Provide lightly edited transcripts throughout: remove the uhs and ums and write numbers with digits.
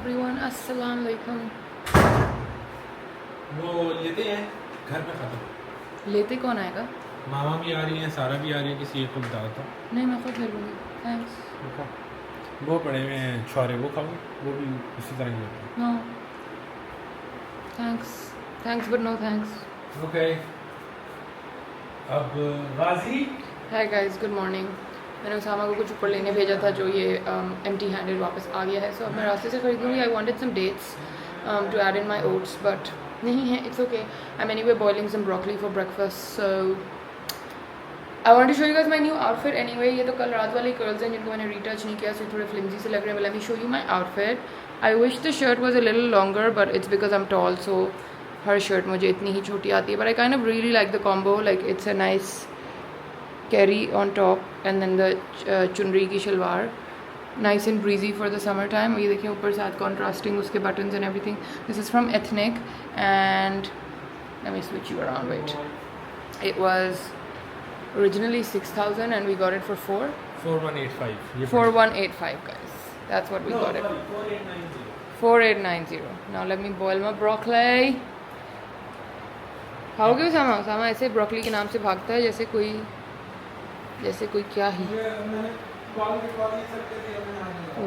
Everyone, अस्सलाम वालेकुम। वो लेते हैं घर में ख़त्म। लेते कौन आएगा? मामा भी आ रही हैं, सारा भी आ रही है, किसी एक को बताता हूँ। नहीं, मैं खुद ले लूँगी, थैंक्स। वो पड़े हुए हैं छुआरे, वो खाओ, वो भी इसी तरह ही होते हैं। No thanks, thanks but no thanks. Okay, अब Ghazi. Hi guys, good morning. मैंने उसामा को कुछ ऊपर लेने भेजा था जो ये एम्प्टी हैंडेड वापस आ गया है। सो अब मैं रास्ते से खरीदूँगी। I wanted some dates to add in my oats but नहीं है। It's okay. I am anyway boiling some broccoli for breakfast. So I want to show you guys my new outfit. Anyway ये तो कल रात वाली curls हैं जिनको मैंने रीटच नहीं किया, so थोड़े फ्लिमजी से लग रहे हैं। Let me show you my outfit. I wish the shirt was a little longer but it's because I am tall, so हर शर्ट मुझे इतनी ही छोटी आती है। But I kind of really like the combo, like it's a nice carry on top and then the चुनरी की shalwar, nice and breezy for the summer time. ये देखिए ऊपर साथ कॉन्ट्रास्टिंग उसके buttons and everything. This is from ethnic and let me switch you around, wait. It was originally 6,000 and we got it for 4185 4185 guys. That's what we got it. 4890. Now let me boil my broccoli. खाओगे उसामा? उसामा ऐसे broccoli के नाम से भागता है जैसे कोई क्या ही।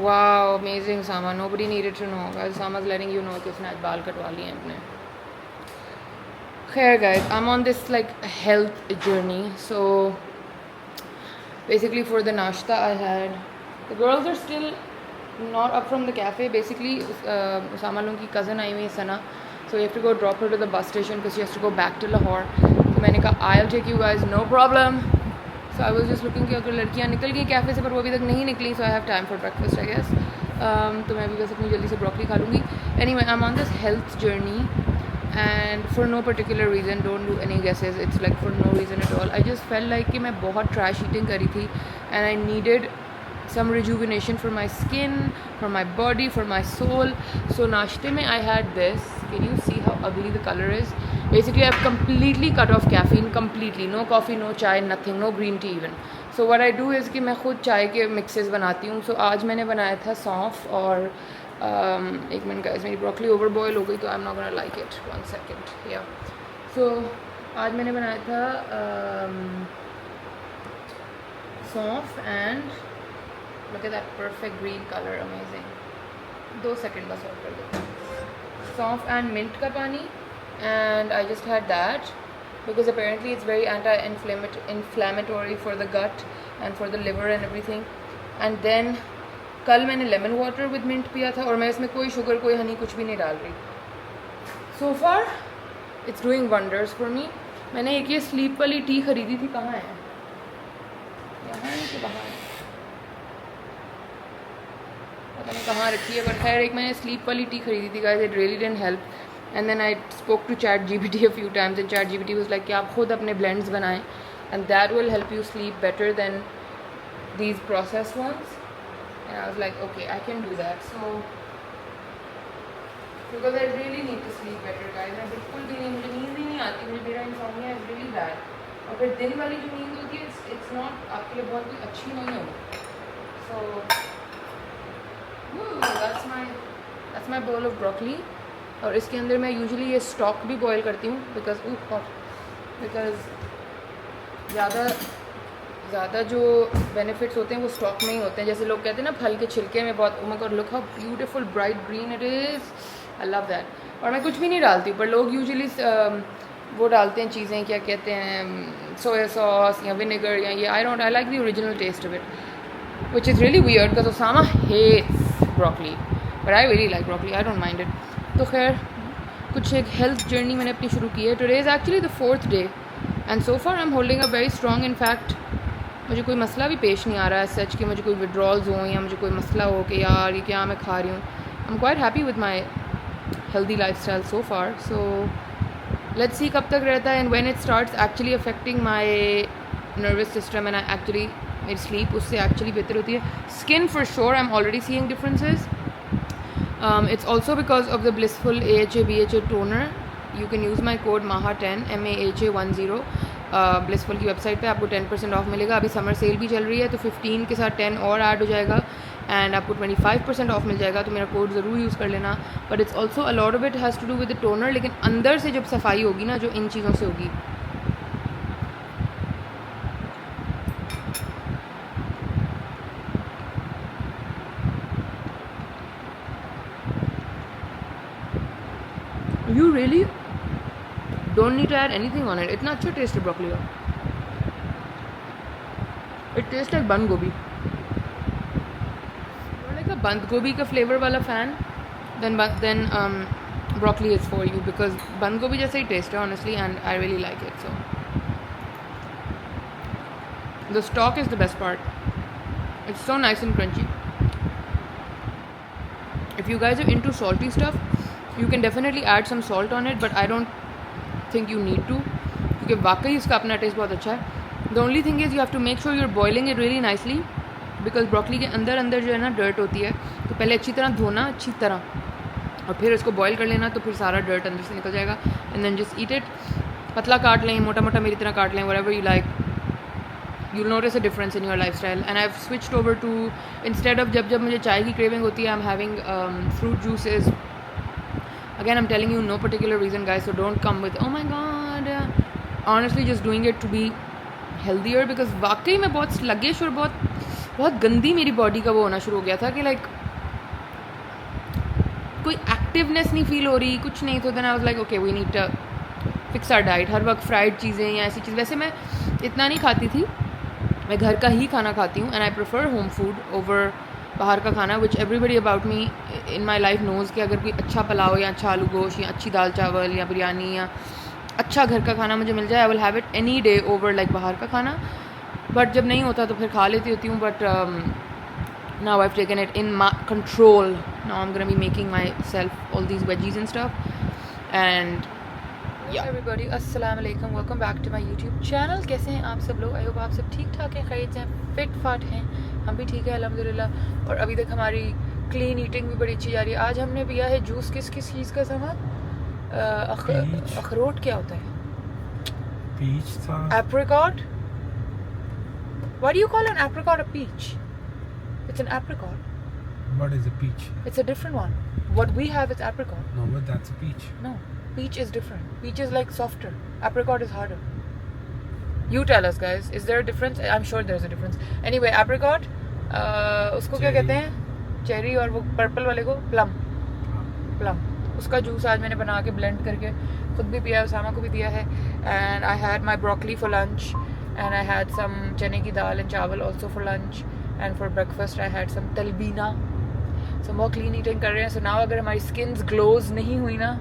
Wow, amazing Usama, nobody needed to know. Guys, Usama's letting you know कि उसने आज बाल कटवा लिए हैं अपने। Khair guys, I'm on this like health journey. So basically for the nashta I had, the girls are still not up from the cafe. Basically Usama लोगों की cousin आई हुई है Sana, so we have to go drop her to the bus station because she has to go back to Lahore. तो मैंने कहा I'll take you guys, no problem. So I was just looking कि अगर लड़कियाँ निकल गई cafe से पर वो अभी तक नहीं निकली, so I have time for breakfast I guess. तो मैं भी बस अपनी जल्दी से ब्रोकली खा लूँगी. Anyway, I'm on this health journey and for no particular reason, don't do any guesses, it's like for no reason at all. I just felt like कि मैं बहुत trash eating करी थी and I needed some rejuvenation for my skin, for my body, for my soul. So नाश्ते में I had this. Can you see how ugly the color is? Basically I've completely cut off caffeine, completely, no coffee, no chai, nothing, no green tea even. So what I do is कि मैं खुद चाय के mixes बनाती हूँ. So आज मैंने बनाया था सौंफ और एक मिनट का, मेरी ब्रोकली ओवर बॉयल हो गई तो I am not gonna like it, 1 second. या सो आज मैंने बनाया था सौंफ and look at that perfect green colour, amazing. 2 second बस और कर दो। सौंफ एंड मिंट का पानी and I just had that because apparently it's very anti-inflammatory for the gut and for the liver and everything. And then कल मैंने lemon water with mint पिया था और मैं इसमें कोई शुगर, कोई हनी, कुछ भी नहीं डाल रही। So far it's doing wonders for me. मैंने एक ये स्लीप वाली टी खरीदी थी, कहाँ है? यहाँ है कि बाहर है? पता नहीं कहाँ रखी है, बट खैर एक मैंने स्लीप वाली टी खरीदी थी guys, it really didn't help. And then I spoke to ChatGPT a few times and ChatGPT was like कि आप खुद अपने ब्लेंड्स बनाएं and that will help you sleep better than these processed ones. And I was like, okay, I can do that. So, because I really need to sleep better, guys. मैं बिल्कुल भी नहीं, मुझे नींद ही नहीं आती, मुझे मेरा insomnia is really bad. और फिर दिन वाली जो नींद होती है, it's not आपके लिए बहुत भी अच्छी नहीं होती. So, that's my bowl of broccoli. और इसके अंदर मैं usually ये stock भी boil करती हूँ because ज़्यादा जो बेनिफिट्स होते हैं वो स्टॉक में ही होते हैं। जैसे लोग कहते हैं ना फल के छिलके में बहुत, oh my god, look how beautiful bright green it is, I love that। और मैं कुछ भी नहीं डालती, पर लोग यूजुअली वो डालते हैं चीज़ें, क्या कहते हैं, सोया सॉस या विनेगर या ये। I like the original taste of it which is really weird because Usama hates broccoli but I really like broccoli, I don't mind it. तो खैर कुछ एक हेल्थ जर्नी मैंने अपनी शुरू की है। Today is actually the 4th day and so far I am holding a very strong. In fact मुझे कोई मसला भी पेश नहीं आ रहा है सच कि मुझे कोई विड्रॉल्स हों या मुझे कोई मसला हो कि यार ये क्या मैं खा रही हूँ। I am quite happy with my healthy lifestyle so far. So let's see कब तक रहता है and when it starts actually affecting my nervous system and actually मेरी स्लीप उससे एक्चुअली बेहतर होती है। Skin for sure I am already seeing differences. It's also because of the blissful AHA BHA toner. You can use my code MAHA10 MAHA10। Blissful की website पे आपको 10% of मिलेगा। अभी समर सेल भी चल रही है तो 15 के साथ 10 और ऐड हो जाएगा। एंड आपको 25% ऑफ मिल जाएगा, तो मेरा कोड ज़रूर यूज़ कर लेना. But it's also a lot of it has to do with the toner, लेकिन अंदर से जब सफाई होगी ना, जो इन चीज़ों से होगी, you really don't need to add anything on it. इतना अच्छा टेस्ट है ब्रोकली का. It tastes like बंद गोभी. You're like a बंद गोभी का फ्लेवर वाला fan, then broccoli is for you, because बंद गोभी जैसा ही टेस्ट है honestly, and I really like it. So the stock is the best part. It's so nice and crunchy. If you guys are into salty stuff, you can definitely add some salt on it, but I don't think you need to, क्योंकि वाकई इसका अपना test बहुत अच्छा है. The only thing is you have to make sure you're boiling it really nicely, because broccoli के अंदर जो है ना dirt होती है, तो पहले अच्छी तरह धोना, अच्छी तरह, और फिर इसको बॉईल कर लेना, तो फिर सारा dirt अंदर से निकल जाएगा. And then just eat it. पतला काट लें, मोटा मोटा मेरी तरह काट लें, whatever you like. You'll notice a difference in your lifestyle. And I've switched over to, instead of जब मुझे चाय की craving होती है, I'm having fruit juices. Again, I'm telling you, no particular reason, guys, so don't come with, oh my god. Honestly, just doing it to be healthier, because वाकई में बहुत sluggish और बहुत गंदी मेरी बॉडी का वो होना शुरू हो गया था कि लाइक कोई एक्टिवनेस नहीं फील हो रही, कुछ नहीं. तो then I was like okay, we need to fix our diet. हर वक्त फ्राइड चीज़ें या ऐसी चीज़, वैसे मैं इतना नहीं खाती थी, मैं घर का ही खाना खाती हूँ, and I prefer home food over बाहर का खाना, which everybody about me in my life knows कि अगर कोई अच्छा पुलाव या अच्छा आलू गोश्त या अच्छी दाल चावल या बिरयानी या अच्छा घर का खाना मुझे मिल जाए, I will have it any day over like बाहर का खाना. बट जब नहीं होता तो फिर खा लेती होती हूँ. But now I have taken it in my control. Now I am gonna be making myself all these veggies and stuff. And yeah everybody, अस्सलाम वालेकुम, welcome back to my YouTube channel. कैसे हैं आप सब लोग? I hope आप सब ठीक ठाक हैं, खैरियत से हैं, फिट फाट हैं. हम भी ठीक है अल्हम्दुलिल्लाह. और अभी तक हमारी क्लीन ईटिंग भी बड़ी अच्छी जा रही है. आज हमने पिया है जूस. किस चीज़ का सामान? अखरोट. क्या होता है? Peach था. Apricot. What do you call an apricot? A peach. It's an apricot. What is a peach? It's a different one. What we have is apricot. No, but that's a peach. No, peach is different. Peach is like softer. Apricot is harder. You tell us, guys. Is there a difference? I'm sure there's a difference. Anyway, apricot. उसको क्या कहते हैं? Cherry. और वो purple वाले को plum. उसका juice आज मैंने बना के ब्लेंड करके खुद भी पिया, उसामा को भी दिया है. And I had my broccoli for lunch, and I had some चने की दाल and chawal also for lunch. And for breakfast I had some तलबीना. सो बहुत क्लीन ईटिंग कर रहे हैं. सो नाउ अगर हमारी स्किन्स ग्लोज नहीं हुई ना,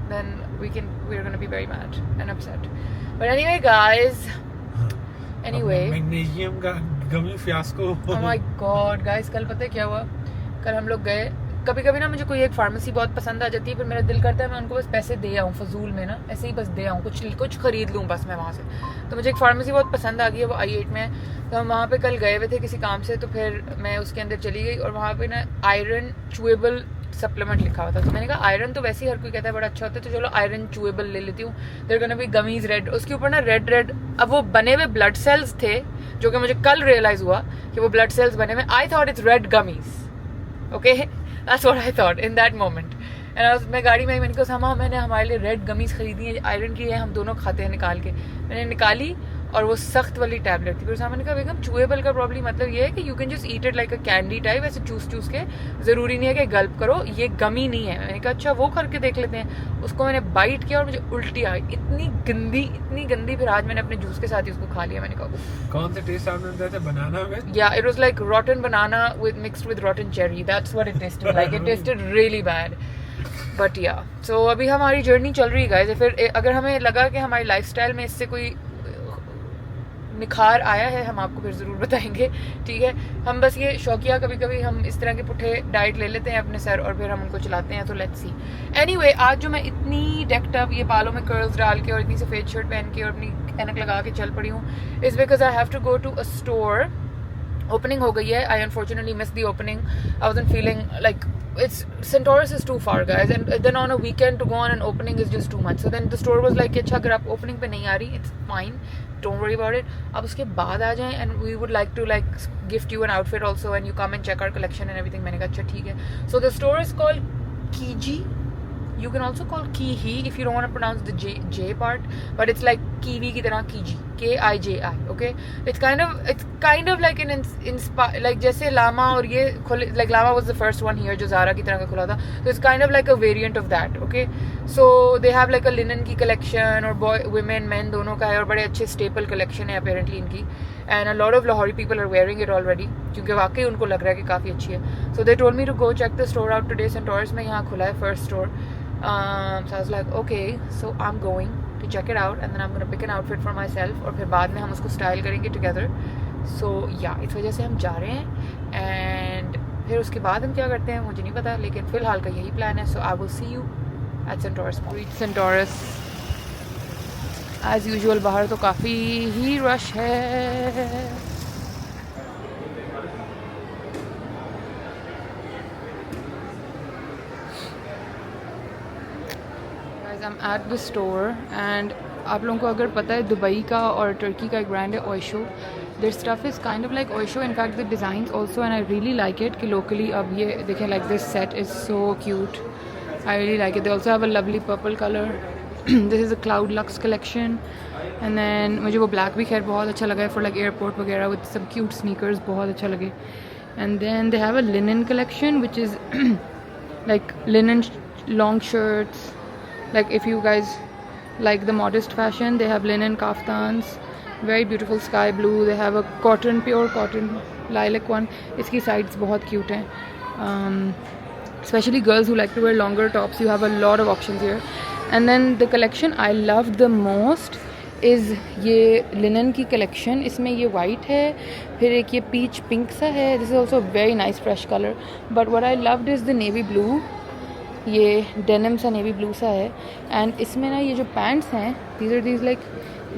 then we are going to be very mad and upset. But anyway, guys. Anyway. Magnesium का गमी fiasco. Oh my God, guys, कल पता है क्या हुआ? कल हम लोग गए. कभी कभी ना मुझे कोई एक फार्मेसी बहुत पसंद आ जाती है, फिर मेरा दिल करता है मैं उनको बस पैसे दे आऊँ फजूल में ना, ऐसे ही बस दे आऊँ, कुछ खरीद लूँ बस मैं वहाँ से. तो मुझे एक फार्मेसी बहुत पसंद आ गई है, वो I8 में है. तो हम वहाँ पे कल गए हुए थे किसी काम से, तो फिर मैं उसके अंदर चली गई और वहाँ पे ना आयरन चूएबल सप्लीमेंट लिखा हुआ था. तो मैंने कहा आयरन तो वैसे ही हर कोई कहता है बड़ा अच्छा होता है, तो चलो आयरन चूएबल ले लेती हूँ. There gonna be gummies red. उसके ऊपर ना रेड अब वो बने हुए ब्लड सेल्स थे, जो कि मुझे कल रियलाइज हुआ कि वो ब्लड सेल्स बने हुए. आई thought it's red gummies. Okay, that's what I thought in that moment. And मैं गाड़ी में मैंने कहा मैंने हमारे लिए रेड गमीज खरीदी है, आयरन की है, हम दोनों खाते हैं निकाल के. मैंने निकाली और वो सख्त वाली टैबलेट थी. फिर सामने ने कहा बेगम चूएबल का प्रॉब्लम मतलब ये है कि you can just eat it like a candy type, ऐसे चूस के, ज़रूरी नहीं है कि गल्प करो, ये गमी नहीं है. मैंने कहा अच्छा वो करके देख लेते हैं. उसको मैंने बाइट किया और मुझे उल्टी आई, इतनी गंदी. फिर आज मैंने अपने जूस के साथ ही उसको खा लिया. मैंने कहा कौन सा टेस्ट आपने बताया था? बनाना में? या it was like रॉटन banana mixed with रॉटन cherry. That's what it tested like. It tested really bad. But yeah सो अभी हमारी जर्नी चल रही है गाइस. फिर अगर हमें लगा कि हमारी लाइफस्टाइल में इससे कोई निखार आया है, हम आपको फिर ज़रूर बताएंगे. ठीक है, हम बस ये शौकिया कभी हम इस तरह के पुट्ठे डाइट ले लेते हैं अपने सर और फिर हम उनको चलाते हैं. तो लेट्स सी. एनीवे, आज जो मैं इतनी डेक्ड अप, ये बालों में कर्ल्स डाल के और इतनी सफ़ेद शर्ट पहन के और अपनी ऐनक लगा के चल पड़ी हूँ, is because I have to go to a store. Opening हो गई है. I unfortunately miss the opening. I wasn't feeling like St. Taurus is too far, guys, and then on a weekend to go on an opening is just too much. So then the store was like, अच्छा अगर आप opening पे नहीं आ रही, it's fine, don't worry about it. आप उसके बाद आ जाएं and we would like to like gift you an outfit also and you come and check our collection and everything. मैंने कहा अच्छा ठीक है. So the store is called Kiji. You can also call Kihi if you don't want to pronounce the J part, but it's like kiwi की तरह Kiji, Kiji. Okay, it's kind of like an like जैसे Lama और ये like Lama was the first one here जो Zara की तरह का खुला था, so it's kind of like a variant of that. Okay, so they have like a linen की collection और boy, women, men दोनों का है और बड़े अच्छे staple collection है apparently इनकी, and a lot of Lahori people are wearing it already क्योंकि वाकई उनको लग रहा है कि काफ़ी अच्छी है. So they told me to go check the store out today. Centaurus में यहाँ खुला है first store. So I was like, okay, so I'm going to check it out and then I'm gonna pick an outfit for myself और फिर बाद में हम उसको style करेंगे together. So yeah, इस वजह से हम जा रहे हैं and फिर उसके बाद हम क्या करते हैं मुझे नहीं पता, लेकिन फ़िलहाल का यही प्लान है. So I will see you at Centaurus. Reach Centaurus. As usual बाहर तो काफ़ी ही rush है. I'm at the store and आप लोगों को अगर पता है दुबई का और टर्की का एक ब्रांड है ओइशो. Their stuff is kind of like Oysho. In fact the designs also, and I really like it कि locally अब ये देखें like this set is so cute. I really like it. They also have a lovely purple color. This is a Cloud Luxe collection and then मुझे वो black भी खैर बहुत अच्छा लगा है for like airport वगैरह with some cute sneakers, बहुत अच्छा लगे. And then they have a linen collection which is like linen long shirts. Like if you guys like the modest fashion, they have linen kaftans, very beautiful sky blue. They have a cotton, pure cotton lilac one. इसकी sides बहुत cute हैं. Especially girls who like to wear longer tops, you have a lot of options here. And then the collection I loved the most is ये linen की collection. इसमें ये white है, फिर एक ये peach pink सा है. This is also a very nice fresh color. But what I loved is the navy blue. ये denim सा navy blue सा है and इसमें ना ये जो pants हैं, these are these like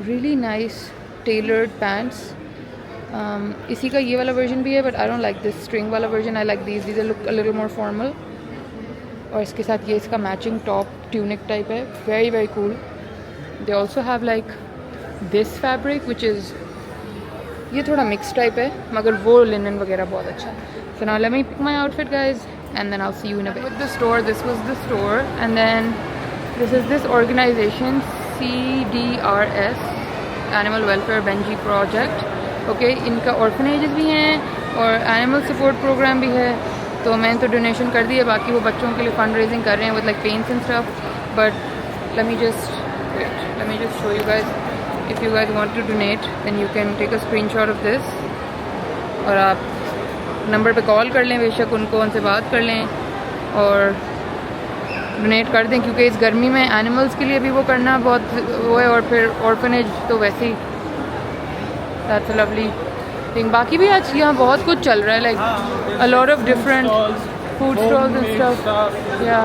really nice tailored pants. इसी का ये वाला version भी है but I don't like this string वाला version. I like these look a little more formal. और इसके साथ ये इसका matching top tunic type है, very very cool. They also have like this fabric which is ये थोड़ा mixed type है मगर वो linen वगैरह बहुत अच्छा है. So now let me pick my outfit guys and then I'll see you in a bit. With the store, this was the store and then this is this organization CDRS, Animal Welfare Benji Project. Okay, इनका orphanages भी हैं और animal support program भी है. तो मैंने तो donation कर दी है, बाकी वो बच्चों के लिए fundraising कर रहे हैं with like paints and stuff. But let me just show you guys. If you guys want to donate then you can take a screenshot of this और आप नंबर पे कॉल कर लें, बेशक उनसे बात कर लें और डोनेट कर दें क्योंकि इस गर्मी में एनिमल्स के लिए भी वो करना बहुत वो है और फिर ऑर्फनेज तो वैसे ही दैट्स अ लवली थिंग. बाकी भी आज यहाँ बहुत कुछ चल रहा है like a lot of different food stalls and stuff. Yeah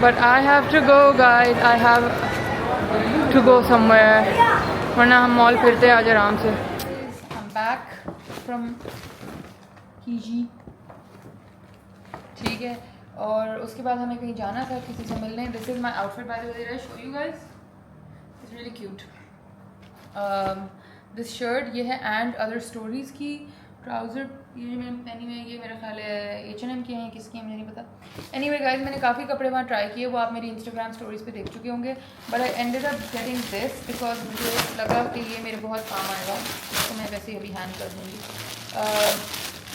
but I have to go guys, I have to go somewhere वरना हम मॉल फिरते आज आराम से. आई एम बैक फ्रॉम कीजी. ठीक है और उसके बाद हमें कहीं जाना था किसी से मिलने. This is my outfit by the way. I show you guys, it's really cute. This shirt ये है एंड अदर स्टोरीज़ की. ट्राउज़र ये जो मैंने पहनी हुई है ये मेरा ख्याल है H&M के हैं, किसके हैं मुझे नहीं पता. एनीवे गाइस मैंने काफ़ी कपड़े वहाँ ट्राई किए, वो आप मेरी इंस्टाग्राम स्टोरीज़ पे देख चुके होंगे. But I ended up getting this because मुझे लगा कि ये मेरे बहुत काम आएगा तो मैं वैसे ही अभी हैंड कर दूँगी.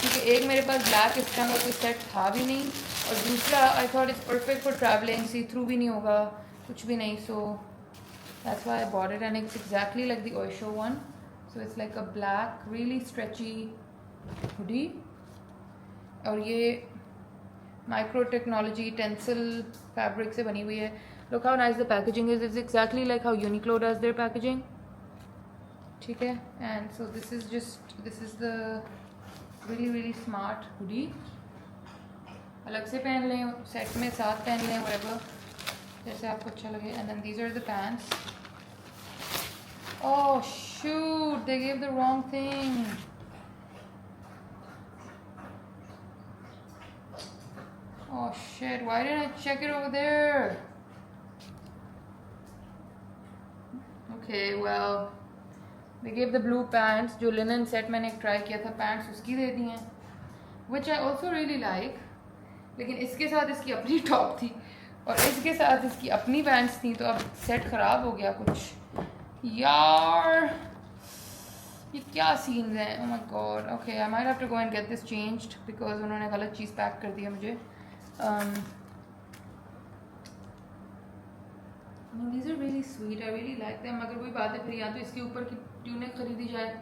क्योंकि एक मेरे पास ब्लैक इस टाइम कोई सेट था भी नहीं और दूसरा I thought it's perfect for travelling, see through भी नहीं होगा कुछ भी नहीं. So that's why I bought it and it's exactly like the Oysho one. So it's like a black really stretchy hoodie और ये माइक्रो टेक्नोलॉजी टेंसिल फैब्रिक से बनी हुई है. Look how nice the packaging is. It's exactly like how Uniqlo does their packaging. ठीक है and so this is the really really smart hoodie. अलग से पहन लें, सेट में साथ पहन लें, whatever जैसे आपको अच्छा लगे. And then these are the pants. Oh shoot, they gave the wrong thing. Oh shit, why didn't I check it over there? Okay, well they gave the blue pants, जो linen set मैंने एक try किया था pants उसकी दे दी हैं, विच I also really like. लेकिन इसके साथ इसकी अपनी टॉप थी और इसके साथ इसकी अपनी पैंट्स थी, तो अब सेट ख़राब हो गया कुछ। यार ये क्या सीन्स हैं, oh my God. Okay I might have to go and get this changed because उन्होंने गलत चीज़ पैक कर दिया मुझे। these are really sweet, I really like them। मगर वही बात है फिर या तो इसके ऊपर की ट्यूनिक खरीदी जाए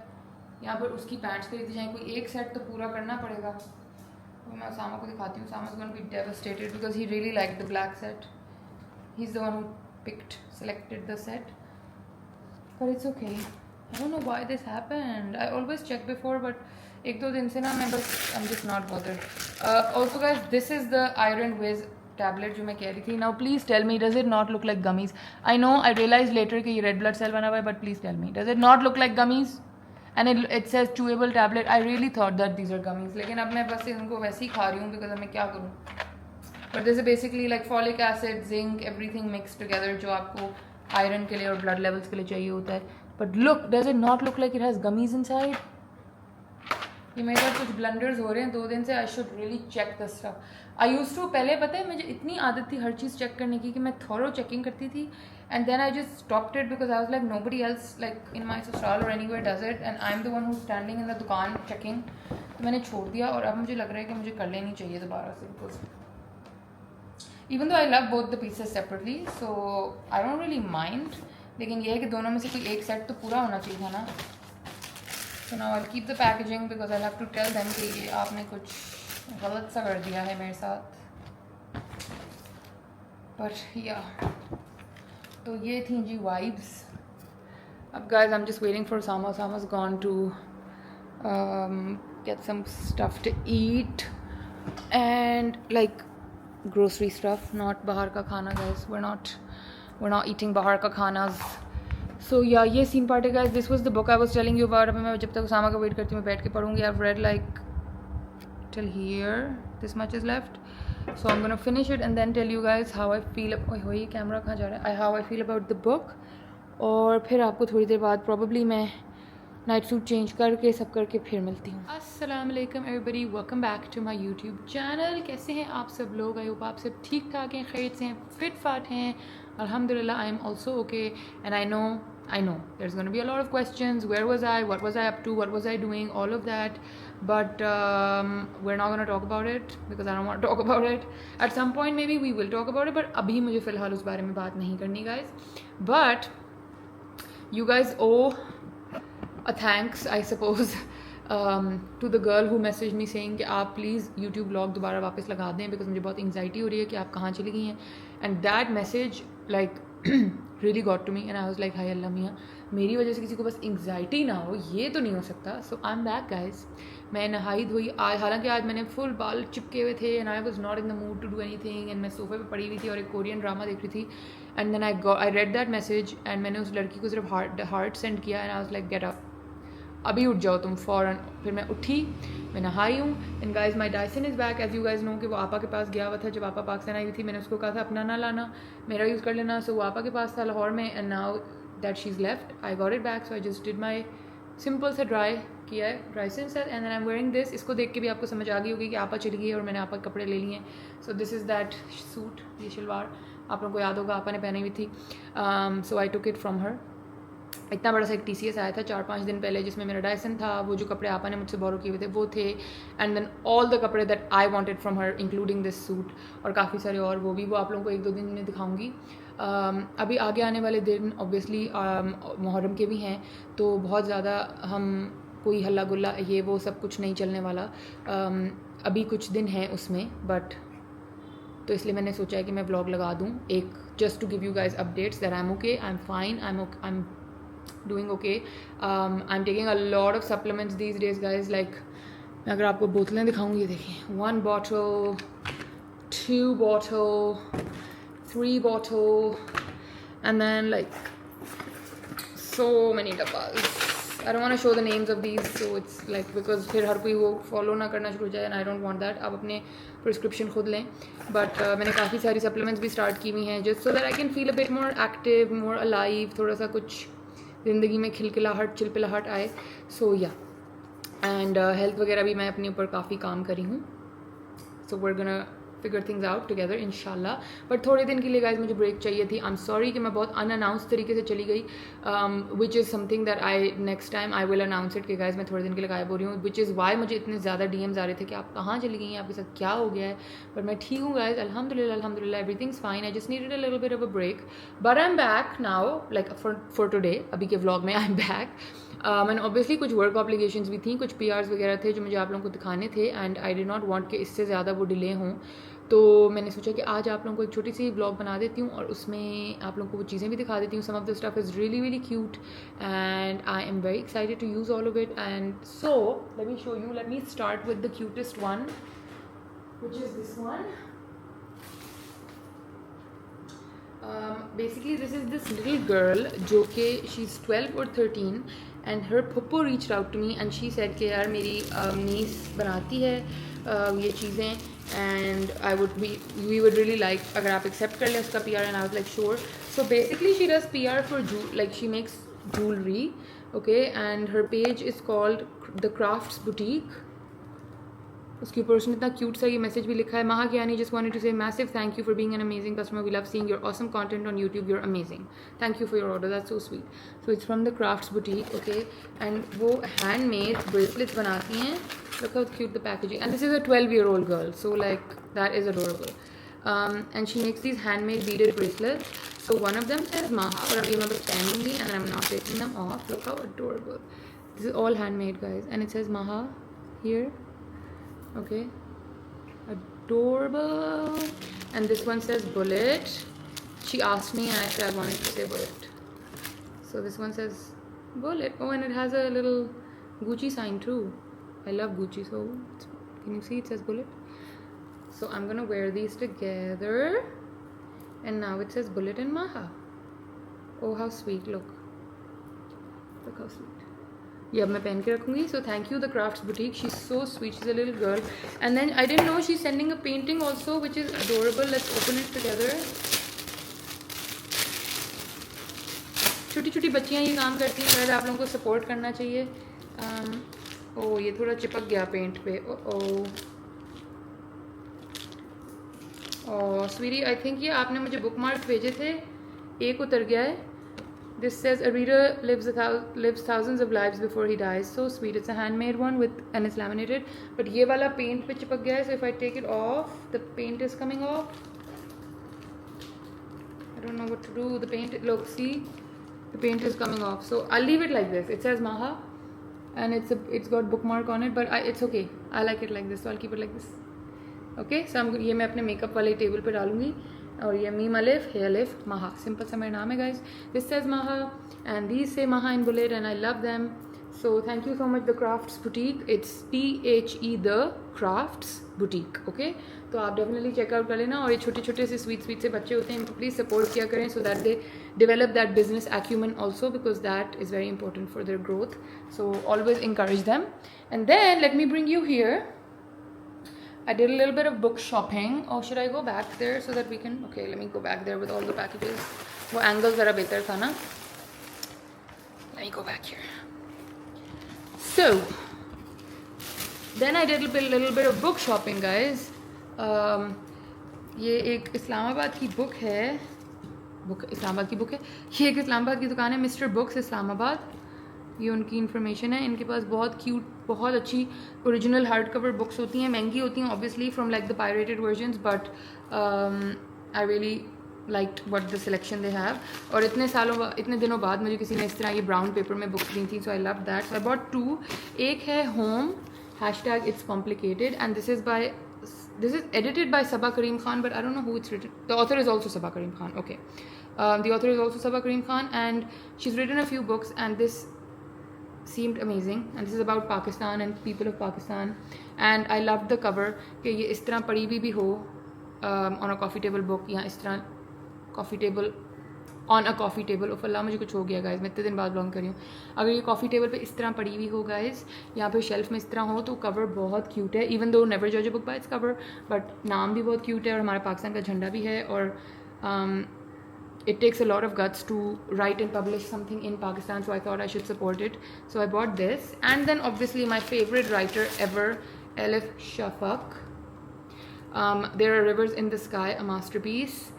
या फिर उसकी पैंट्स खरीदी जाए, कोई एक सेट तो पूरा करना पड़ेगा। तो मैं सामा को दिखाती हूँ, Sama is going to be devastated because he really like the black set, he is the one who selected the set, but it's okay। I don't know why this happened, I always check before but एक दो दिन से ना मैं बस I'm just not bothered। Also guys, this is the Iron Wiz tablet जो मैं कह रही थी। Now please tell me, does it not look like gummies? I know I realize later कि ये रेड ब्लड सेल बना हुआ है, but please tell me, does it not look like gummies? And it says chewable tablet. I really thought that these are gummies, लेकिन अब मैं बस इनको वैसे ही खा रही हूँ बिकॉज अब मैं क्या करूँ। But this is basically like folic acid, zinc, everything mix together जो आपको आयरन के लिए और ब्लड लेवल्स के लिए चाहिए होता है। But look, does it not look like it has gummies inside? ये मेरे साथ कुछ ब्लंडर्स हो रहे हैं 2 दिन से। I should really check this stuff. I use to, पहले पता है मुझे इतनी आदत थी हर चीज़ चेक करने की कि मैं थॉरो चेकिंग करती थी, and then I just stopped it because I was like nobody else like in my ससुराल और anywhere does it and I am the one who standing in the दुकान चेकिंग। तो मैंने छोड़ दिया और अब मुझे लग रहा है कि मुझे कर लेनी चाहिए दोबारा से, because even though I love both the pieces separately so I don't really mind. लेकिन ये है कि दोनों में से कोई एक सेट तो पूरा होना चाहिए था ना। So now I'll keep the packaging because I'll have to tell them कि ये आपने कुछ गलत सा कर दिया है मेरे साथ। But yeah, तो ये थी जी vibes। अब guys I'm just waiting for Sama। Sama's gone to get some stuff to eat and like grocery stuff, not बाहर का खाना guys। We're not eating बाहर का खानास। सो या ये सीन पार्ट है guys. This was the book I was telling you about. अभी मैं जब तक उसामा का वेट करती हूँ मैं बैठ के पढ़ूंगी। I have read like till here, this much is left, so I am gonna finish it and then tell you guys how I feel. Oh ये कैमरा कहाँ जा रहा है? How I feel about the book. और फिर आपको थोड़ी देर बाद प्रॉब्ली मैं नाइट सूट चेंज करके सब करके फिर मिलती हूँ। अस्सलाम वालेकुम everybody, welcome back to my YouTube channel. कैसे हैं आप सब लोग? आई होप आप सब ठीक ठाक हैं, खैरियत से हैं, फिट फाट हैं। Alhamdulillah, I am also okay, and I know there's going to be a lot of questions. Where was I? What was I up to? What was I doing? All of that, but we're not going to talk about it because I don't want to talk about it. At some point maybe we will talk about it, but अभी मुझे फ़िलहाल उस बारे में बात नहीं करनी guys. But you guys owe a thanks I suppose to the girl who messaged me saying कि आप प्लीज़ YouTube vlog दोबारा वापस लगा दें बिकॉज मुझे बहुत एंगजाइटी हो रही है कि आप कहाँ चली गई हैं। And that message like really got to me and I was like हाय अल्लाह मियाँ, मेरी वजह से किसी को बस एंगजाइटी ना हो, ये तो नहीं हो सकता। सो आई एम बैक गाइज। मैं नहाई धोई आज, हालांकि आज मैंने फुल बाल चिपके हुए थे and I was not in the mood to do anything and मैं सोफे पे पड़ी हुई थी और एक कोरियन ड्रामा देख रही थी। And then I read that message and मैंने उस लड़की को सिर्फ हार्ट सेंड किया and I was like get up, अभी उठ जाओ तुम फ़ौरन। फिर मैं उठी, मैं नहाई हूँ and guys my Dyson is back. As you guys know कि वो आपा के पास गया हुआ था जब आपा पाकिस्तान आई हुई थी। मैंने उसको कहा था अपना ना लाना, मेरा यूज़ कर लेना। सो वो आपा के पास था लाहौर में and now that she is left I got it back. So I just did my simple से ड्राई किया है, dry sense and then I am wearing this. इसको देख के भी आपको समझ आ गई होगी कि आपा चली गई और मैंने आपा के कपड़े ले लिए हैं। सो दिस इज़ दैट सूट, ये शलवार आप लोगों को याद होगा आपा ने पहनी हुई थी। So I took it from her. इतना बड़ा सा एक TCS आया था 4-5 दिन पहले जिसमें मेरा डायसन था, वो जो कपड़े आपा ने मुझसे बोरो किए हुए थे वो थे, एंड देन ऑल द कपड़े that I wanted from her including this suit और काफ़ी सारे और, वो भी वो आप लोगों को 1-2 दिन में दिखाऊंगी। अभी आगे आने वाले दिन ऑब्वियसली मुहर्रम के भी हैं तो बहुत ज़्यादा हम कोई हल्ला गुल्ला ये वो सब कुछ नहीं चलने वाला। अभी कुछ दिन हैं उसमें, बट तो इसलिए मैंने सोचा है कि मैं व्लॉग लगा दूँ एक, just to give you guys updates that I am okay, I am fine, I am doing okay. I'm taking a lot of supplements these days guys, like मैं अगर आपको बोतलें दिखाऊंगी, ये देखिए 1 bottle, 2 bottle, 3 bottle and then like so many dabbas. I don't want to show the names of these, so it's like because फिर हर कोई वो फॉलो ना करना शुरू हो जाए and I don't want that। आप अपने प्रिस्क्रिप्शन खुद लें, बट मैंने काफ़ी सारी सप्लीमेंट्स भी स्टार्ट की हुई हैं just so that I can feel a bit more active, more alive, थोड़ा सा कुछ ज़िंदगी में खिलखिलाहट चिलपिलाहट आए. सो या एंड हेल्थ वगैरह भी मैं अपने ऊपर काफ़ी काम करी हूँ. सो we're gonna figure things out together इंशाल्लाह. बट थोड़े दिन के लिए गाइज मुझे ब्रेक चाहिए थी. आई एम सॉरी कि मैं बहुत अनअनाउंस तरीके से चली गई, which is something that I next time I will announce it कि गाइज मैं थोड़े दिन के लिए गायब हो रही हूँ. विच इज़ वाई मुझे इतने ज़्यादा DMs आ रहे थे कि आप कहाँ चली गई हैं, आपके साथ क्या हो गया है. बट मैं ठीक हूँ गाइज, अल्हम्दुलिल्लाह everything's fine. I just needed a little bit of a break, but I am back now like for today. अभी के व्लॉग में आई एम बैक. मैंने ऑब्वियसली कुछ वर्क ऑब्लिगेशंस भी थी, कुछ PRs वगैरह थे जो मुझे आप लोगों को दिखाने थे and I did not want कि इससे ज़्यादा वो डिले हों. तो मैंने सोचा कि आज आप लोगों को एक छोटी सी ब्लॉग बना देती हूँ और उसमें आप लोगों को वो चीज़ें भी दिखा देती हूँ. Some of the stuff is really cute and I am very excited to use all of it. And so let me show you. Let me start with the cutest one which is this one. Basically this is this little girl जो कि she's 12 or 13 and her puppo reached out to me and she said कि यार मेरी niece बनाती है ये चीज़ें and we would really like अगर आप accept कर लें उसका PR. and I was like sure. So basically she does PR for like she makes jewelry, okay, and her page is called The Crafts Boutique. उसके ऊपर उसने इतना cute सा ये मैसेज भी लिखा है. Maha Gyani just wanted to say massive thank you for being an amazing customer. We love seeing your awesome content on YouTube. You're amazing. Thank you for your order. That's so sweet. So it's from the Crafts Boutique, okay? And वो handmade bracelets बनाती हैं. Look how cute the packaging. And this is a 12-year-old girl. So like that is adorable. And she makes these handmade beaded bracelets. So one of them says Maha और अभी मैं बस पहनूंगी and I'm not taking them off. Look how adorable. This is all handmade guys and it says Maha here. Okay, adorable. And this one says Bullet. She asked me and I said I wanted to say Bullet. So this one says Bullet. Oh, and it has a little Gucci sign too. I love Gucci, so can you see it says Bullet? So I'm gonna wear these together. And now it says Bullet and Maha. Oh, how sweet. Look how sweet. ये अब मैं पहन के रखूँगी. So thank you the crafts boutique. She is so sweet. She is a little girl. And then I didn't know she is sending a painting also which is adorable. Let's open it together. छोटी छोटी बच्चियाँ ये काम करती हैं. शायद आप लोगों को सपोर्ट करना चाहिए. ओह ये थोड़ा चिपक गया पेंट पे. ओह स्वीटी आई थिंक ये आपने मुझे बुक मार्क्स भेजे थे, एक उतर गया है. This says a reader lives thousands of lives before he dies. So sweet. It's a handmade one and it's laminated. But ये वाला paint पे चिपक गया है. So if I take it off, the paint is coming off. I don't know what to do. The paint, look, see, the paint is coming off. So I'll leave it like this. It says Maha, and it's got bookmark on it. But it's okay. I like it like this. So I'll keep it like this. Okay. So ये मैं अपने makeup वाले table पे डालूंगी. और ये meme अलिफ हे अलिफ Maha. सिंपल सा मेरा नाम है guys. This says Maha and these से Maha in bullet and I love them. So thank you so much the crafts boutique. It's THE the crafts boutique. Okay, तो आप डेफिनेटली चेकआउट कर लेना. और ये छोटे छोटे से स्वीट से बच्चे होते हैं, इनको प्लीज़ सपोर्ट किया करें so that they develop that business acumen also because that is very important for their growth. So always encourage them. And then let me bring you here. I did a little bit of book shopping. Oh, should I go back there so that we can... Okay, let me go back there with all the packages. वो angle ज़रा बेहतर था ना. Let me go back here. So, then I did a little bit of book shopping, guys. ये एक इस्लामाबाद की book है. इस्लामाबाद की बुक है. ये एक इस्लामाबाद की दुकान है, मिस्टर बुक्स इस्लामाबाद. ये उनकी इन्फॉर्मेशन है. इनके पास बहुत क्यूट, बहुत अच्छी ओरिजिनल हार्ड कवर बुक्स होती हैं. महंगी होती हैं obviously from like the pirated versions, but I really liked what the selection they have. और इतने दिनों बाद मुझे किसी ने इस तरह ये ब्राउन पेपर में बुक्स दी थी, so I love that. So I bought 2. एक है home #it's complicated and this is edited by Sabaa Karim Khan, but I don't know who it's written. The author is also Sabaa Karim Khan. Okay, the author is also Sabaa Karim Khan and she's written a few books and this seemed amazing and this is about Pakistan and people of Pakistan and I loved the cover कि ये इस तरह पड़ी भी हो on a coffee table book या इस तरह coffee table on a coffee table. ऑफ अल्लाह मुझे कुछ हो गया गाइज, मैं इतने दिन बाद ब्लॉग कर रही हूँ. अगर ये कॉफ़ी टेबल पे इस तरह पड़ी हुई हो गाइज, यहाँ पे शेल्फ में इस तरह हो, तो कवर बहुत क्यूट है. इवन दो नेवर जज a book by its cover, but नाम भी बहुत क्यूट है और हमारा पाकिस्तान का झंडा भी है. और it takes a lot of guts to write and publish something in Pakistan, so I thought I should support it. So I bought this, and then obviously my favorite writer ever, Elif Shafak. There Are Rivers in the Sky, a masterpiece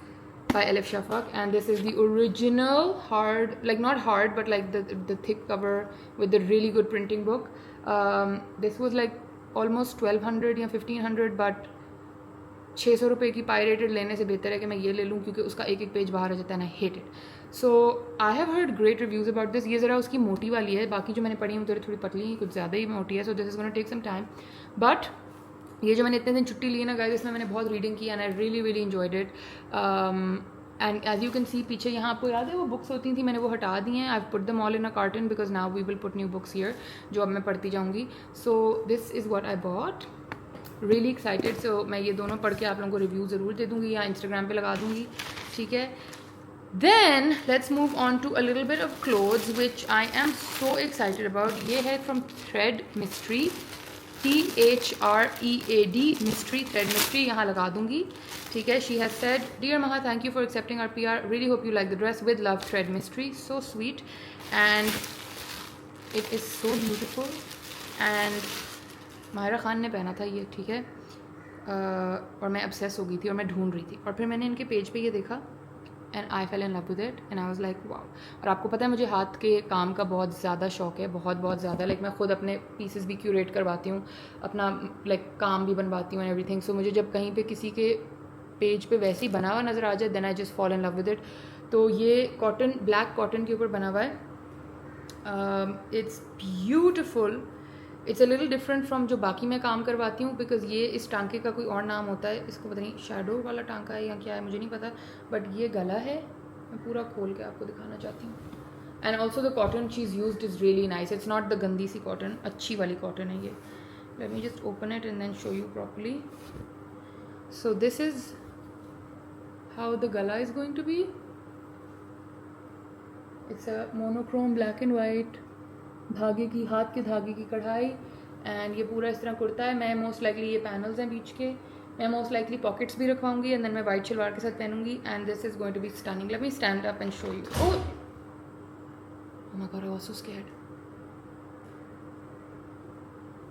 by Elif Shafak, and this is the original hard, like not hard, but like the thick cover with the really good printing book. This was like almost 1200 या 1500, but 600 रुपये की pirated लेने से बेहतर है कि मैं ये ले लूँ, क्योंकि उसका एक एक पेज बाहर आ जाता है ना, hate it. So I have heard great reviews about this. ये ज़रा उसकी मोटी वाली है, बाकी जो मैंने पढ़ी है थोड़ी पतली है, कुछ ज़्यादा ही मोटी है. So this is gonna take some time. But ये जो मैंने इतने दिन छुट्टी ली है ना गाइस, इसमें मैंने बहुत रीडिंग की and I really really enjoyed it. And as you can see पीछे यहाँ आपको याद है वो बुक्स होती थी, मैंने वो हटा दी हैं. I put them all in a carton because now we will put new books here, जो अब मैं पढ़ती जाऊँगी. So this is what I bought. Really excited. So मैं ये दोनों पढ़ के आप लोगों को रिव्यू ज़रूर दे दूँगी या इंस्टाग्राम पे लगा दूँगी, ठीक है. Then let's move on to a little bit of clothes which I am so excited about. ये है from thread mystery, THREAD mystery, thread mystery, यहाँ लगा दूँगी, ठीक है. She has said, dear Maha, thank you for accepting our PR, really hope you like the dress, with love, thread mystery. So sweet and it is so beautiful. And Mahira Khan ने पहना था ये, ठीक है. और मैं obsess हो गई थी और मैं ढूंढ रही थी, और फिर मैंने इनके पेज पे ये देखा and I fail in love with it and I was like wow. और आपको पता है मुझे हाथ के काम का बहुत ज़्यादा शौक है, बहुत ज़्यादा. लाइक मैं खुद अपने पीसेस भी क्यूरेट करवाती हूँ, अपना लाइक काम भी बनवाती हूँ एंड एवरीथिंग. सो मुझे जब कहीं पे किसी के पेज पे वैसे ही बना हुआ नज़र आ जाए, then I just fall in love with it. तो ये कॉटन, ब्लैक कॉटन के ऊपर बना हुआ है. It's beautiful. It's a little different from जो बाकी मैं काम करवाती हूँ, बिकॉज ये इस टांके का कोई और नाम होता है, इसको पता नहीं शैडो वाला टांका है या क्या है, मुझे नहीं पता. बट ये गला है, मैं पूरा खोल के आपको दिखाना चाहती हूँ. And also the cotton she is used is really nice. It's not the गंदी सी कॉटन, अच्छी वाली कॉटन है ये. Let me just open it and then show you properly. So this is how the गला is going to be. It's a monochrome black and white, धागे की, हाथ के धागे की कढ़ाई, एंड ये पूरा इस तरह कुर्ता है. मैं मोस्ट लाइकली, ये पैनल्स हैं बीच के, मैं मोस्ट लाइकली पॉकेट्स भी रखवाऊंगी एंड देन मैं वाइट शलवार के साथ पहनूंगी. And this is going to be stunning. Let me stand up and show you. Oh my God, I was so scared.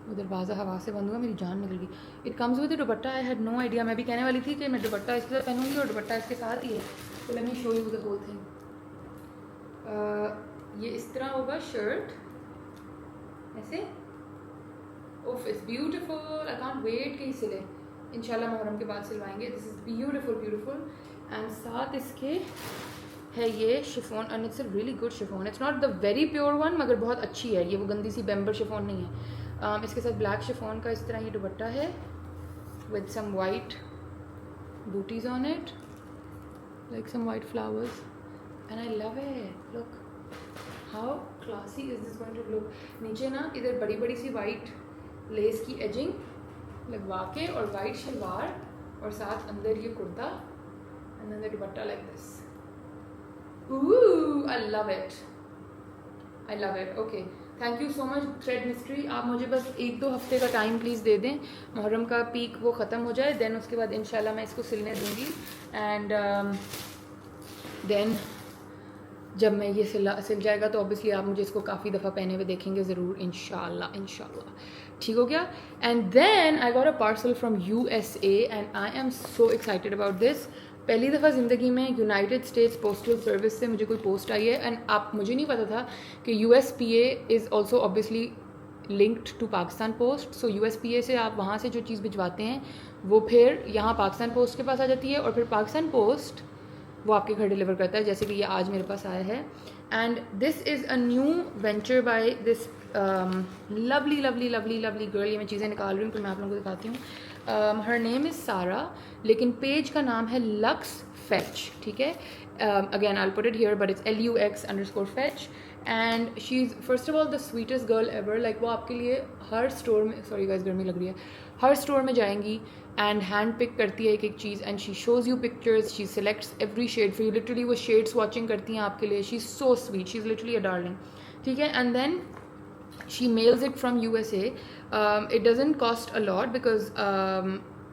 वो दरवाज़ा हवा से बंद हुआ, मेरी जान निकल गई. It comes with dupatta. I had no idea. मैं भी कहने वाली थी कि मैं दुपट्टा इसके साथ पहनूंगी और दुपट्टा इसके साथ ही है. तो let me show you the whole thing. ये इस तरह होगा शर्ट ऐसे. ओफ, it's beautiful. I can't wait कि सिले. इंशाल्लाह मुहर्रम के बाद सिलवाएंगे. This is beautiful beautiful. And साथ इसके है ये chiffon, and it's a really good chiffon. It's not the very pure one, मगर बहुत अच्छी है ये. वो गंदी सी बेम्बर शिफॉन नहीं है. इसके साथ ब्लैक शिफॉन का इस तरह ये दुपट्टा है विद सम वाइट बूटीज on it, like some white flowers, and I love it. Look how classy is this going to look. नीचे ना इधर बड़ी बड़ी सी वाइट लेस की एजिंग लगवा के और वाइट शलवार, और साथ अंदर ये kurta and then the dupatta like this. Ooh, I love it. I love it. Okay. Thank you so much thread mystery. आप मुझे बस 1-2 हफ्ते का टाइम प्लीज़ दे दें. मुहर्रम का पीक वो ख़त्म हो जाए, देन उसके बाद इंशाल्लाह मैं इसको सिलने दूँगी. एंड देन जब मैं ये सिल जाएगा तो ऑब्वियसली आप मुझे इसको काफ़ी दफ़ा पहने हुए देखेंगे ज़रूर, इंशाल्लाह. ठीक हो गया. And then I got a parcel from USA and I am so excited about this. पहली दफ़ा ज़िंदगी में यूनाइटेड स्टेट्स पोस्टल सर्विस से मुझे कोई पोस्ट आई है. एंड आप, मुझे नहीं पता था कि USPA is also obviously linked to Pakistan post. सो USPA से आप वहाँ से जो चीज़ भिजवाते हैं वो फिर यहाँ पाकिस्तान पोस्ट के पास आ जाती है, और फिर पाकिस्तान पोस्ट वो आपके घर डिलीवर करता है, जैसे कि ये आज मेरे पास आया है. And this is a new venture by this lovely girl. ये मैं चीज़ें निकाल रही हूँ तो मैं आप लोगों को दिखाती हूँ. हर नेम इज़ सारा, लेकिन पेज का नाम है लक्स फैच. ठीक है, again I will put it here, but it's LUX_fetch. And she is first of all the sweetest girl ever. Like वो आपके लिए हर स्टोर में, सॉरी गाइस गर्मी लग रही है, हर स्टोर में जाएंगी एंड हैंड पिक करती है एक एक चीज़, and she shows you pictures, she selects every shade for you. Literally वो शेड स्वॉचिंग करती हैं आपके लिए. She is so sweet, she is literally a darling. ठीक है, and then she mails it from USA. It doesn't cost a lot because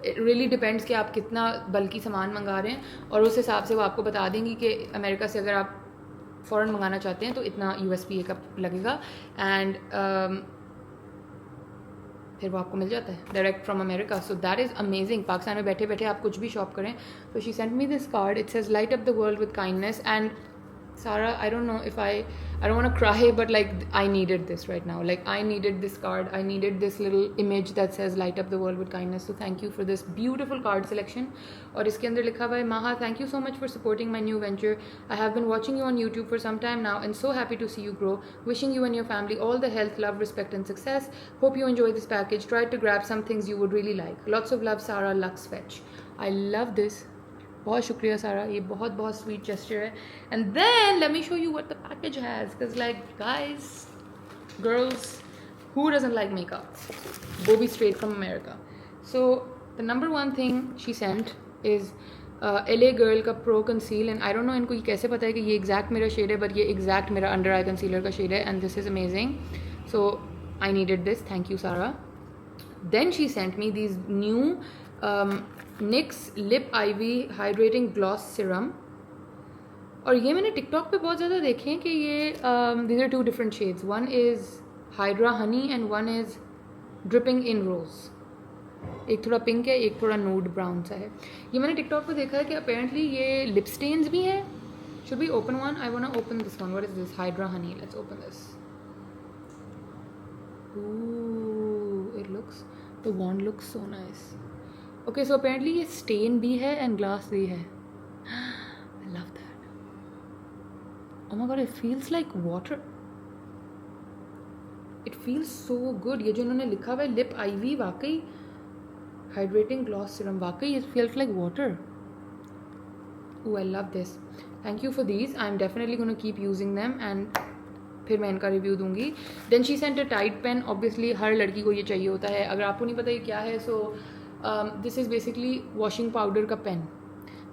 it really depends कि आप कितना बल्कि सामान मंगा रहे हैं, और उस हिसाब से वो आपको बता देंगी कि अमेरिका से अगर आप फ़ौरन मंगाना चाहते हैं तो इतना USPA का लगेगा, एंड फिर वो आपको मिल जाता है direct from America. So that is amazing. Pakistan में बैठे बैठे आप कुछ भी शॉप करें. तो she sent me this card. It says light up the world with kindness. And Sarah, I don't know if I don't want to cry, but like I needed this right now. Like I needed this card. I needed this little image that says light up the world with kindness. So thank you for this beautiful card selection. और इसके अंदर लिखा हुआ है, Maha, thank you so much for supporting my new venture. I have been watching you on YouTube for some time now and so happy to see you grow. Wishing you and your family all the health, love, respect and success. Hope you enjoy this package. Try to grab some things you would really like. Lots of love, Sarah, Lux Fetch. I love this. बहुत शुक्रिया सारा, ये बहुत बहुत sweet gesture है. And then let me show you what the package has, because like guys, girls, who doesn't like makeup, वो भी straight from America. So the number one thing she sent is LA girl का pro conceal. And I don't know इनको ये कैसे पता है कि ये एग्जैक्ट मेरा शेड है, बट ये एग्जैक्ट मेरा अंडर आई कंसीलर का शेड है. And this is amazing. So I needed this. Thank you Sara. Then she sent me these new NYX lip IV hydrating gloss serum. और ये मैंने TikTok पे बहुत ज़्यादा देखे हैं कि ये these are 2 different shades. One is hydra honey and one is dripping in rose. एक थोड़ा पिंक है, एक थोड़ा नूड ब्राउन सा है. ये मैंने टिकटॉक पे देखा है कि अपेरेंटली ये लिप स्टेन्स भी हैं. Should be open one. I want to open this one. What is this? Hydra honey. Let's open this. It looks, the wand looks so nice. Okay, so apparently ये stain भी है and glass भी है. I love that. Oh my god, it feels like water. It feels so good. ये जो उन्होंने लिखा हुआ है लिप आईवी, वाकई हाइड्रेटिंग ग्लॉस सिरम, वाकई it feels like water. Oh, I love this. Thank you for these. I am definitely gonna keep using them and फिर मैं इनका रिव्यू दूंगी. Then she sent a tight pen. Obviously हर लड़की को ये चाहिए होता है. अगर आपको नहीं पता ये क्या है, so this is basically washing powder का पेन.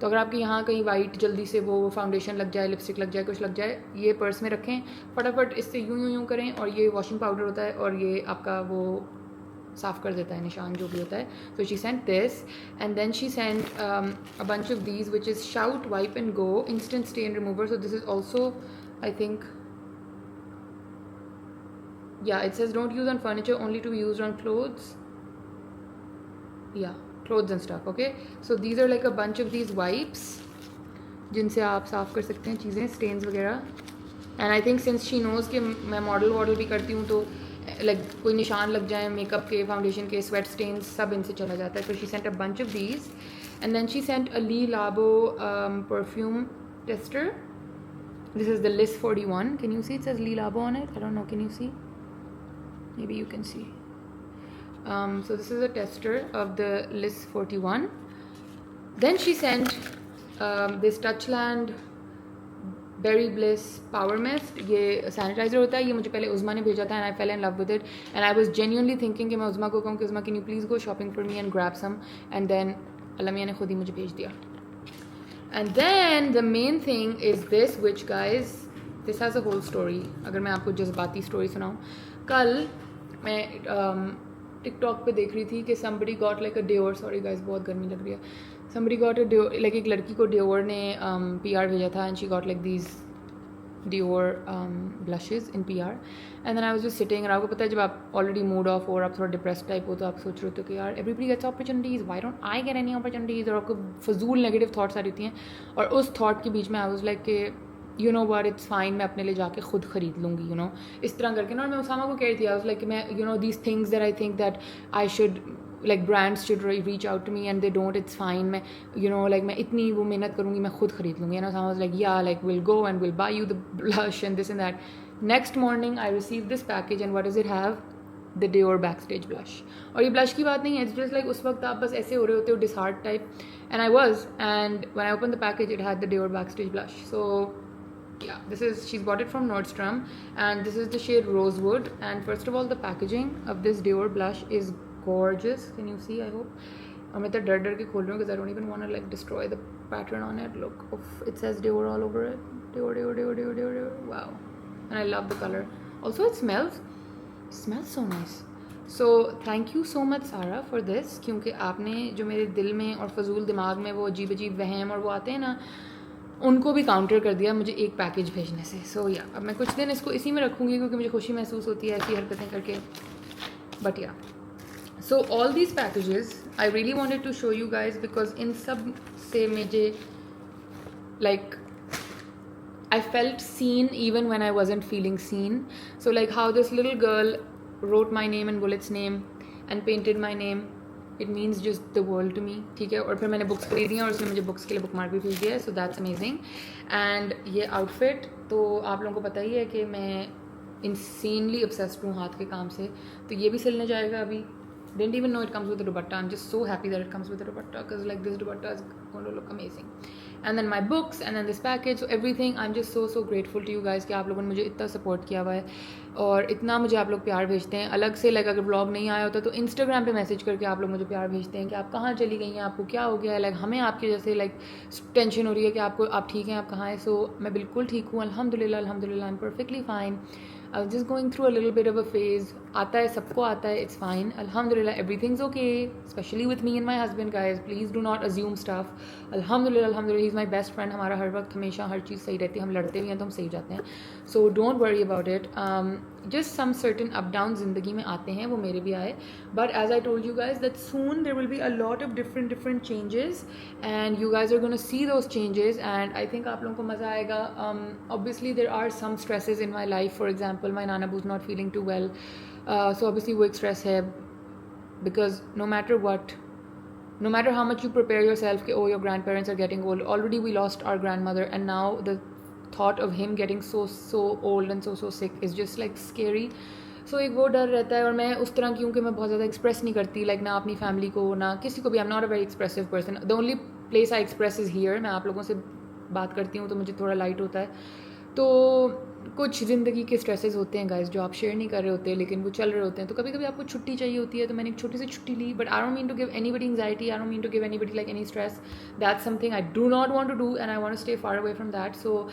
तो अगर आपके यहाँ कहीं वाइट जल्दी से वो फाउंडेशन लग जाए, लिपस्टिक लग जाए, कुछ लग जाए, ये पर्स में रखें, फटाफट इससे यूं यूं यूं करें और ये वॉशिंग पाउडर होता है और ये आपका वो साफ़ कर देता है निशान जो भी होता है. So she sent this. And then she sent a bunch of these which is shout wipe and go instant stain remover. So this is also, I think, yeah, it says don't use on furniture, only to be used on clothes. Yeah, clothes and stuff. Okay, so these are like a bunch of these wipes जिनसे आप साफ़ कर सकते हैं चीज़ें, stains वगैरह. And I think since she knows कि मैं मॉडल भी करती हूँ, तो लाइक कोई निशान लग जाए मेकअप के, फाउंडेशन के, स्वेट स्टेन्स, सब इनसे चला जाता है. So she sent a bunch of these. And then she sent a Le Labo perfume tester. This is the list 41. Can you see? It says Le Labo on it. I don't know, can you see? Maybe you can see. So this is a tester of the LIS 41. Then she sent this Touchland Berry Bliss Power Mist. ये sanitiser होता है. ये मुझे पहले उज़मा ने भेजा था and I fell in love with it and I was genuinely thinking कि मैं उज़मा को कहूँ कि उज़मा can you please go shopping for me and grab some, and then अल्लाह मियाँ ने खुद ही मुझे भेज दिया. And then the main thing is this, which guys, this has a whole story. अगर मैं आपको जज्बाती स्टोरी सुनाऊँ, कल मैं टिकटॉक पे देख रही थी कि somebody got like a Dior, sorry guys बहुत गर्मी लग रही है, somebody got a Dior, like एक लड़की को Dior ने PR भेजा था and she got like these Dior blushes in PR. and then I was just sitting, और आपको पता है जब आप already mood off हो और आप थोड़ा depressed type हो, तो आप सोच रहे होते हो कि यार everybody gets opportunities, why don't I get any opportunities, और आपको फजूल negative thoughts आ रही होती हैं. और उस thought के बीच में I was like कि you know what, it's fine, मैं अपने लिए जाके खुद ख़रीद लूँगी, यू नो, इस तरह करके ना. और मैं उसामा को कह रही थी, आई वाज लाइक मैं, you know, these things that I think that I should, like brands should reach out to me and they don't, it's fine, मैं, यू नो, लाइक मैं इतनी वो मेहनत करूँगी, मैं खुद ख़रीद लूँगी. And Usama was like yeah, like will go and will buy you the blush and this and that. Next morning I receive this package and what does it have? The Dior backstage blush. और ये blush की बात नहीं है, it's just like उस वक्त आप बस ऐसे हो रहे होते हो disheart type, and I was, and when I open the package it had the Dior backstage blush. So yeah, this is, she's bought it from Nordstrom and this is the shade Rosewood. And first of all, the packaging of this Dior blush is gorgeous. Can you see? I hope. और मैं तो डर के खोल रही हूँ because I don't even want to like destroy the pattern on it. Look, it says Dior all over it. Dior, Dior, Dior, Dior, Dior, Dior. Wow. And I love the color. Also, it smells so nice. So thank you so much सारा for this, क्योंकि आपने जो मेरे दिल में और फजूल दिमाग में वो अजीब अजीब वहम और वो आते हैं ना, उनको भी काउंटर कर दिया मुझे एक पैकेज भेजने से. सो या अब मैं कुछ दिन इसको इसी में रखूँगी क्योंकि मुझे खुशी महसूस होती है ऐसी हरकतें करके. But yeah so all these packages I really wanted to show you guys because इन सब से मुझे like I felt seen even when I wasn't feeling seen. So like how this little girl wrote my name and Bullet's name and painted my name, it means just the world to me. ठीक है. और फिर मैंने books खरीदी हैं और उसने मुझे बुक्स के लिए बुक मार्क भी भेज दिया है. So that's amazing. And ये आउटफिट तो आप लोगों को पता ही है कि मैं insanely obsessed हूँ हाथ के काम से. तो ये भी सिलने जाएगा अभी. Didn't even know it comes with a dupatta. I'm just so happy that it comes with a dupatta because like this dupatta is going to look amazing. And then my books and then this package, so everything. I'm just so grateful to you guys कि आप लोगों ने मुझे इतना support किया हुआ है और इतना मुझे आप लोग प्यार भेजते हैं. अलग से लाइक अगर व्लॉग नहीं आया होता तो इंस्टाग्राम पे मैसेज करके आप लोग मुझे प्यार भेजते हैं कि आप कहाँ चली गई हैं, आपको क्या हो गया है. लाइक हमें आपके जैसे लाइक टेंशन हो रही है कि आपको आप ठीक हैं, आप कहाँ हैं. सो मैं बिल्कुल ठीक हूँ अल्हम्दुलिल्लाह. अल्हम्दुलिल्लाह I am perfectly fine. I was just going through a little bit of a phase. आता है, सबको आता है. It's fine. Alhamdulillah, everything's okay. Especially with me and my husband, guys. Please do not assume stuff. Alhamdulillah, Alhamdulillah, he's my best friend. हमारा हर वक्त हमेशा हर चीज़ सही रहती है. हम लड़ते भी हैं तो हम सही जाते हैं. So don't worry about it. Just some certain up downs ज़िंदगी में आते हैं, वो मेरे भी आए. But as I told you guys that soon there will be a lot of different changes, and you guys are going to see those changes. And I think आप लोगों को मज़ा आएगा. Obviously there are some stresses in my life. For example, my nana was not feeling too well. So obviously वो एक stress है because no matter what, no matter how much you prepare yourself कि oh your grandparents are getting old, already we lost our grandmother and now the thought of him getting so old and so sick is just like scary. So एक वो डर रहता है. और मैं उस तरह की हूँ कि मैं बहुत ज़्यादा एक्सप्रेस नहीं करती लाइक ना अपनी फैमिली को ना किसी को भी. I am not a very expressive person. The only place I express is here. मैं आप लोगों से बात करती हूँ तो मुझे थोड़ा लाइट होता है. तो कुछ ज़िंदगी के स्ट्रेसेस होते हैं गाइस जो आप शेयर नहीं कर रहे होते लेकिन वो चल रहे होते हैं. तो कभी कभी आपको छुट्टी चाहिए होती है. तो मैंने एक छोटी सी छुट्टी ली. But I don't mean to give anybody anxiety. I don't mean to give anybody like any stress. That's something I do not want to do and I want to stay far away from that. So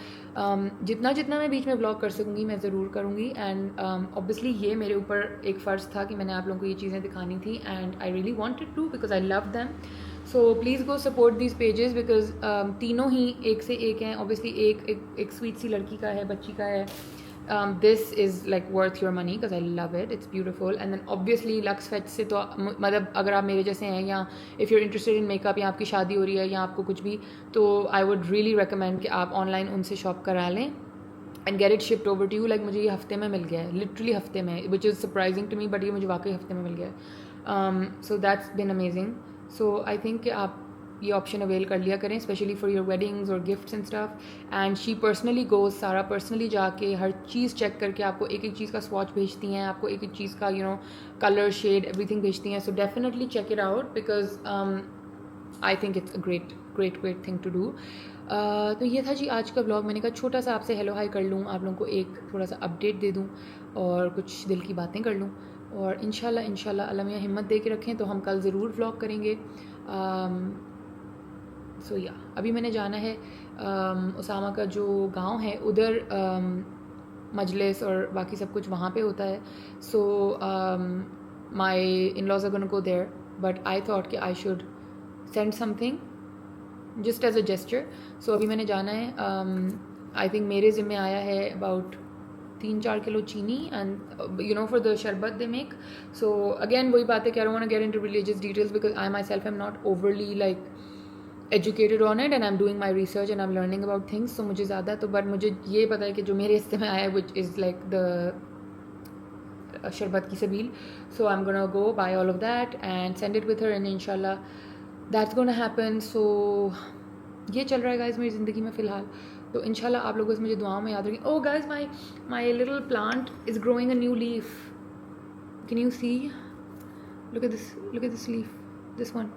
जितना मैं बीच में blog कर सकूँगी मैं ज़रूर करूँगी. And obviously ये मेरे ऊपर एक फ़र्ज़ था कि मैंने आप लोगों को ये चीज़ें दिखानी थी and I really wanted to because I love them. So please go support these pages because तीनों ही एक से एक हैं. ऑब्वियसली एक स्वीट सी लड़की का है, बच्ची का है. This is like worth your money because I love it. It's beautiful. And then obviously Luxe Fetch से तो मतलब अगर आप मेरे जैसे हैं या if you're interested in makeup या आपकी शादी हो रही है या आपको कुछ भी, तो आई वुड रियली रिकमेंड कि आप ऑनलाइन उनसे शॉप करा लें and get it shipped over to you. Like मुझे ये हफ्ते में मिल गया है, लिटरली हफ्ते में, which is surprising to me. But ये मुझे वाकई हफ्ते में मिल गया है. So that's been amazing. सो आई थिंक कि आप ये ऑप्शन अवेल कर लिया करें स्पेशली फॉर योर वेडिंग्स और gifts and stuff. And she personally goes, Sara personally जाके हर चीज़ चेक करके आपको एक एक चीज़ का स्वॉच भेजती हैं, आपको एक एक चीज़ का you know colour shade everything भेजती हैं. So definitely check it out because I think it's a great thing to do. तो ये था जी आज का ब्लॉग. मैंने कहा छोटा सा आपसे हेलो हाई कर लूँ, आप लोगों को एक थोड़ा सा अपडेट दे दूँ और कुछ दिल की बातें कर लूँ. और इंशाल्लाह अल्लाह मियां हिम्मत दे के रखें तो हम कल ज़रूर व्लॉग करेंगे. सो या अभी मैंने जाना है उसामा का जो गांव है उधर मजलिस और बाकी सब कुछ वहाँ पे होता है. So my in laws are gonna go there but I thought कि I should send something just as a gesture. So अभी मैंने जाना है. आई थिंक मेरे ज़िम्मे आया है अबाउट 3-4 किलो चीनी and you know for the sharbat they make. So again वही बात है कि I don't want to get into religious details because I myself am not overly like educated on it and I am doing my research and I am learning about things. So मुझे ज़्यादा तो but मुझे ये पता है कि जो मेरे हिस्से में आया है which is like the sharbat की सबील. So I am gonna go buy all of that and send it with her and इंशाल्लाह दैट्स गोना हैपन. सो ये चल रहा है गाइज मेरी ज़िंदगी में फ़िलहाल. तो इंशाल्लाह आप लोग इस मुझे दुआओं में याद रखें. Oh guys my little plant is growing a new leaf. Can you see? Look at this leaf. This one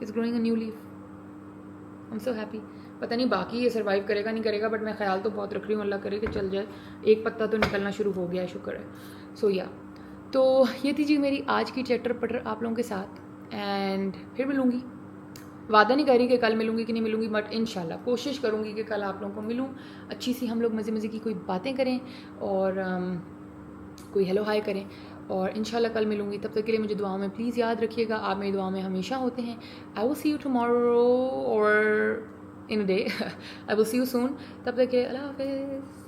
is growing a new leaf. I am so happy. पता नहीं बाकी ये सर्वाइव करेगा नहीं करेगा बट मैं ख्याल तो बहुत रख रही हूँ अल्लाह करे कि चल जाए. एक पत्ता तो निकलना शुरू हो गया है, शुक्र है. सो या तो ये थी जी मेरी आज की चटर पटर आप लोगों के साथ. एंड फिर मिलूँगी. वादा नहीं कर रही कि कल मिलूँगी कि नहीं मिलूँगी बट इंशाल्लाह कोशिश करूँगी कि कल आप लोगों को मिलूँ. अच्छी सी हम लोग मज़े की कोई बातें करें और कोई हेलो हाय करें, और इंशाल्लाह कल मिलूँगी। तब तक के लिए मुझे दुआओं में प्लीज़ याद रखिएगा, आप मेरी दुआओं में हमेशा होते हैं। I will see you tomorrow और in a day. I will see you soon. तब तक के लिए अल्लाह हाफिज़।